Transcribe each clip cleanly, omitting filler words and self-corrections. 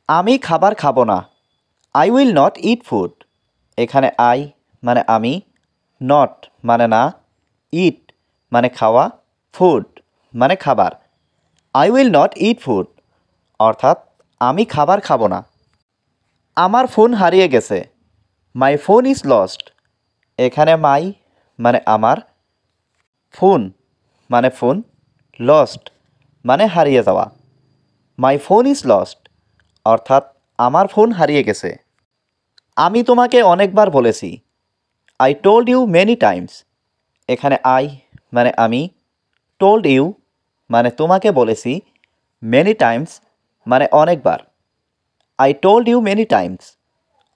আমি খাবার খাবো না। I will not eat food. এখানে আই মানে আমি, নট মানে না, ইট মানে খাওয়া, ফুড মানে খাবার। I will not eat food অর্থাৎ আমি খাবার খাবো না। আমার ফোন হারিয়ে গেছে। My phone is lost. এখানে মাই মানে আমার, ফোন মানে ফোন, লস্ট মানে হারিয়ে যাওয়া। মাই ফোন ইজ লস্ট অর্থাৎ আমার ফোন হারিয়ে গেছে। আমি তোমাকে অনেকবার বলেছি। I told you many times. এখানে আই মানে আমি, টোল্ড ইউ মানে তোমাকে বলেছি, মেনি টাইমস মানে অনেকবার। I told you many times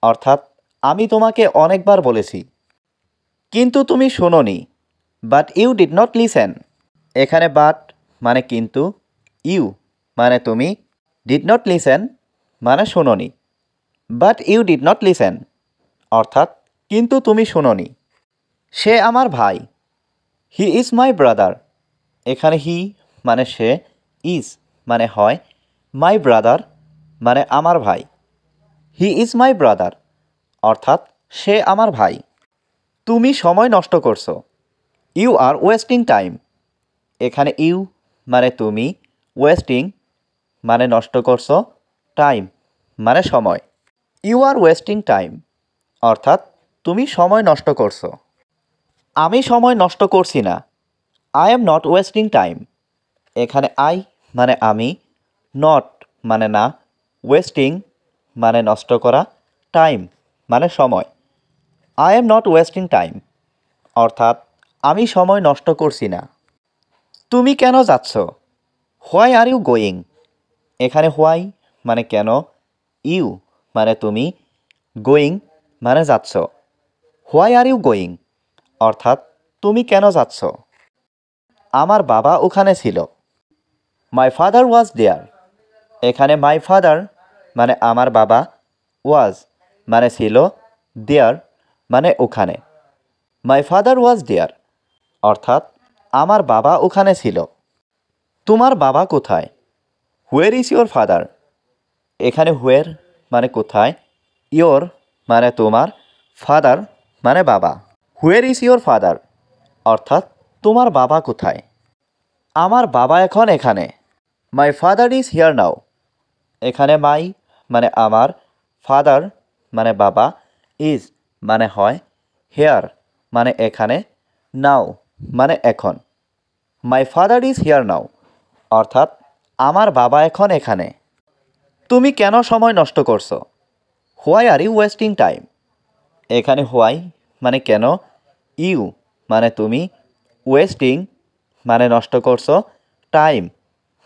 অর্থাৎ আমি তোমাকে অনেকবার বলেছি। কিন্তু তুমি শোনোনি। But you did not listen. এখানে বাট মানে কিন্তু, ইউ মানে তুমি, ডিড নট লিসেন মানে শোনোনি। But you did not listen অর্থাৎ কিন্তু তুমি শোনোনি। সে আমার ভাই। He is my brother. এখানে হি মানে সে, ইজ মানে হয়, মাই ব্রাদার মানে আমার ভাই। হি ইজ মাই ব্রাদার অর্থাৎ সে আমার ভাই। তুমি সময় নষ্ট করছো। You are wasting time. এখানে ইউ মানে তুমি, ওয়েস্টিং মানে নষ্ট করছো, টাইম মানে সময়। ইউ আর ওয়েস্টিং টাইম অর্থাৎ তুমি সময় নষ্ট করছো। আমি সময় নষ্ট করছি না। I am not wasting time. এখানে আই মানে আমি, নট মানে না, ওয়েস্টিং মানে নষ্ট করা, টাইম মানে সময়। I am not wasting time অর্থাৎ আমি সময় নষ্ট করছি না। তুমি কেন যাচ্ছ? Why are you going. এখানে হোয়াই মানে কেন, ইউ মানে তুমি, গোয়িং মানে যাচ্ছ। হোয়াই আর ইউ গোয়িং অর্থাৎ তুমি কেন যাচ্ছ? আমার বাবা ওখানে ছিল। মাই ফাদার ওয়াজ দেয়ার। এখানে মাই ফাদার মানে আমার বাবা, ওয়াজ মানে ছিল, দেয়ার মানে ওখানে। মাই ফাদার ওয়াজ দেয়ার অর্থাৎ আমার বাবা ওখানে ছিল। তোমার বাবা কোথায়? হুয়ের ইজ ইয়োর ফাদার। এখানে হুয়ের মানে কোথায়, ইয়োর মানে তোমার, ফাদার মানে বাবা। হুয়ের ইজ ইয়োর ফাদার অর্থাৎ তোমার বাবা কোথায়? আমার বাবা এখন এখানে। মাই ফাদার ইজ হিয়ার নাও। এখানে মাই মানে আমার, ফাদার মানে বাবা, ইজ মানে হয়, হেয়ার মানে এখানে, নাও মানে এখন। মাই ফাদার ইজ হিয়ার নাও অর্থাৎ আমার বাবা এখন এখানে। তুমি কেন সময় নষ্ট করছো? Why are you wasting time. এখানে হোয়াই মানে কেন, ইউ মানে তুমি, ওয়েস্টিং মানে নষ্ট করছো, টাইম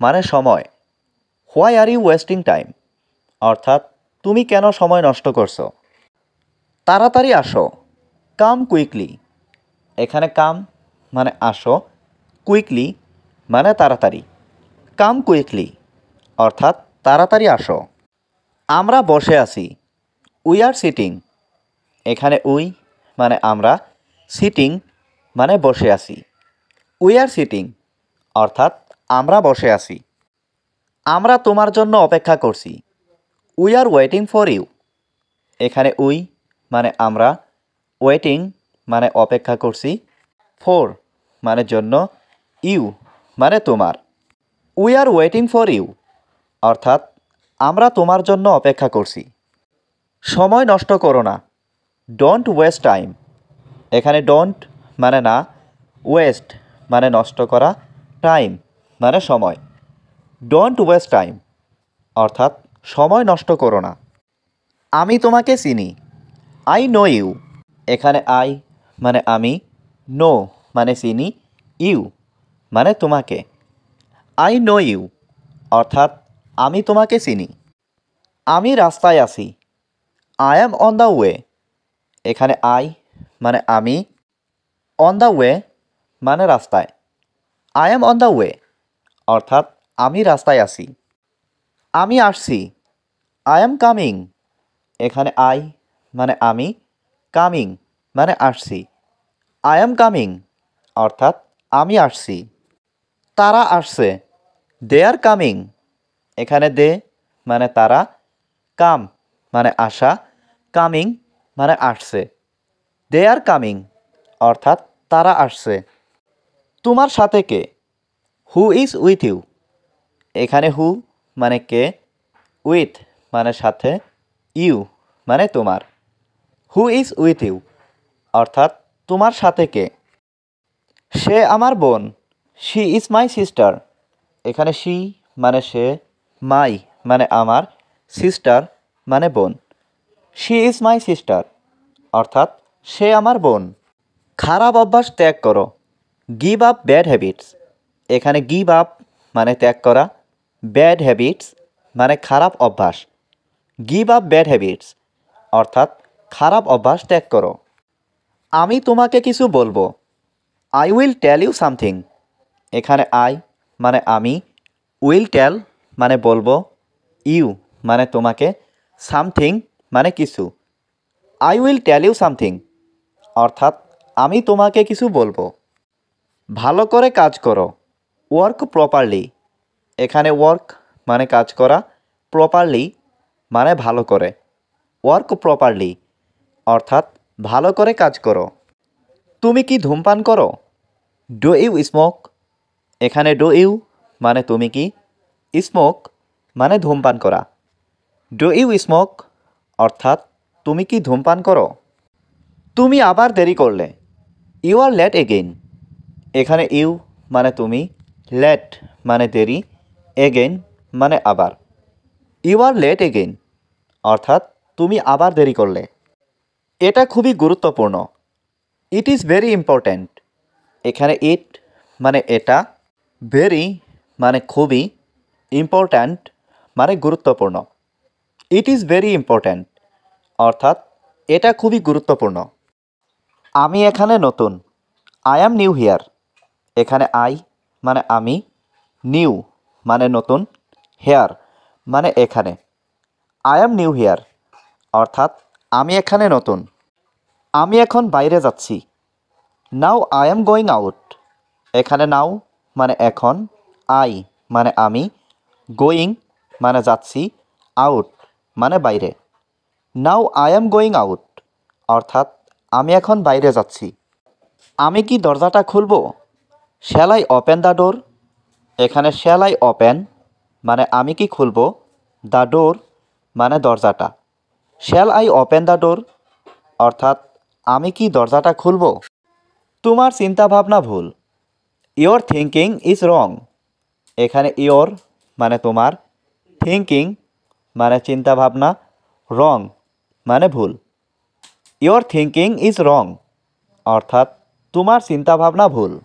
মানে সময়। Why are you wasting time অর্থাৎ তুমি কেন সময় নষ্ট করছো? তাড়াতাড়ি আসো। Come quickly. এখানে কাম মানে আসো, কুইকলি মানে তাড়াতাড়ি। কাম কুইকলি অর্থাৎ তাড়াতাড়ি আসো। আমরা বসে আছি। We are sitting. এখানে উই মানে আমরা, সিটিং মানে বসে আছি। উই আর সিটিং অর্থাৎ আমরা বসে আছি। আমরা তোমার জন্য অপেক্ষা করছি। We are waiting for you. এখানে উই মানে আমরা, ওয়েটিং মানে অপেক্ষা করছি, ফর মানে জন্য, ইউ মানে তোমার। We are waiting for you অর্থাৎ আমরা তোমার জন্য অপেক্ষা করছি। সময় নষ্ট করো না। Don't waste time. এখানে ডোন্ট মানে না, ওয়েস্ট মানে নষ্ট করা, টাইম মানে সময়। ডোন্ট ওয়েস্ট টাইম অর্থাৎ সময় নষ্ট করো না। আমি তোমাকে চিনি। I know you. এখানে আই মানে আমি, নো মানে চিনি, ইউ মানে তোমাকে। আই নো ইউ অর্থাৎ আমি তোমাকে চিনি। আমি রাস্তায় আছি। I am on the way. এখানে আই মানে আমি, অন দ্য ওয়ে মানে রাস্তায়। I am on the way অর্থাৎ আমি রাস্তায় আছি। আমি আসছি। I am coming. এখানে আই মানে আমি, কামিং মানে আসছি। আই অ্যাম কামিং অর্থাৎ আমি আসছি। তারা আসছে। দে আর কামিং। এখানে দে মানে তারা, কাম মানে আসা, কামিং মানে আসছে। দে আর কামিং অর্থাৎ তারা আসছে। তোমার সাথে কে? Who is with you? এখানে হু মানে কে, উইথ মানে সাথে, ইউ মানে তোমার। হু ইজ উইথ ইউ অর্থাৎ তোমার সাথে কে? সে আমার বোন। She is my sister. এখানে শি মানে সে, মাই মানে আমার, সিস্টার মানে বোন। শি ইজ মাই সিস্টার অর্থাৎ সে আমার বোন। খারাপ অভ্যাস ত্যাগ করো। Give up bad habits. এখানে গিভ আপ মানে ত্যাগ করা, ব্যাড হ্যাবিটস মানে খারাপ অভ্যাস। গিভ আপ ব্যাড হ্যাবিটস অর্থাৎ খারাপ অভ্যাস ত্যাগ করো। আমি তোমাকে কিছু বলবো। I will tell you something. এখানে আই মানে আমি, উইল টেল মানে বলবো, ইউ মানে তোমাকে, সামথিং মানে কিছু। I will tell you something অর্থাৎ আমি তোমাকে কিছু বলবো। ভালো করে কাজ করো। Work properly. এখানে ওয়ার্ক মানে কাজ করা, প্রপারলি মানে ভালো করে। ওয়ার্ক প্রপারলি অর্থাৎ ভালো করে কাজ করো। তুমি কি ধূমপান করো? Do you smoke? এখানে ডু ইউ মানে তুমি কি, স্মোক মানে ধূমপান করা। ডু ইউ স্মোক অর্থাৎ তুমি কি ধূমপান করো? তুমি আবার দেরি করলে। You are late again. এখানে ইউ মানে তুমি, লেট মানে দেরি, এগেইন মানে আবার। ইউ আর লেট এগেইন অর্থাৎ তুমি আবার দেরি করলে। এটা খুবই গুরুত্বপূর্ণ। It is very important. এখানে ইট মানে এটা, ভেরি মানে খুবই, ইম্পর্ট্যান্ট মানে গুরুত্বপূর্ণ। ইট ইজ ভেরি ইম্পর্ট্যান্ট অর্থাৎ এটা খুবই গুরুত্বপূর্ণ। আমি এখানে নতুন। I am new here. এখানে আই মানে আমি, নিউ মানে নতুন, হেয়ার মানে এখানে। আই অ্যাম নিউ হিয়ার অর্থাৎ আমি এখানে নতুন। আমি এখন বাইরে যাচ্ছি। Now I am going out. এখানে নাও মানে এখন, আই মানে আমি, গোয়িং মানে যাচ্ছি, আউট মানে বাইরে। Now I am going out অর্থাৎ আমি এখন বাইরে যাচ্ছি। আমি কি দরজাটা খুলব? Shall I open the door? এখানে শ্যাল আই ওপেন মানে আমি কি খুলব, দ্য ডোর মানে দরজাটা। Shall I open the door অর্থাৎ আমি কি দরজাটা খুলব? তোমার চিন্তাভাবনা ভুল। Your thinking is wrong. এখানে ইয়োর মানে তোমার, থিঙ্কিং মানে চিন্তাভাবনা, রং মানে ভুল। ইয়োর থিঙ্কিং ইজ রং অর্থাৎ তোমার চিন্তাভাবনা ভুল।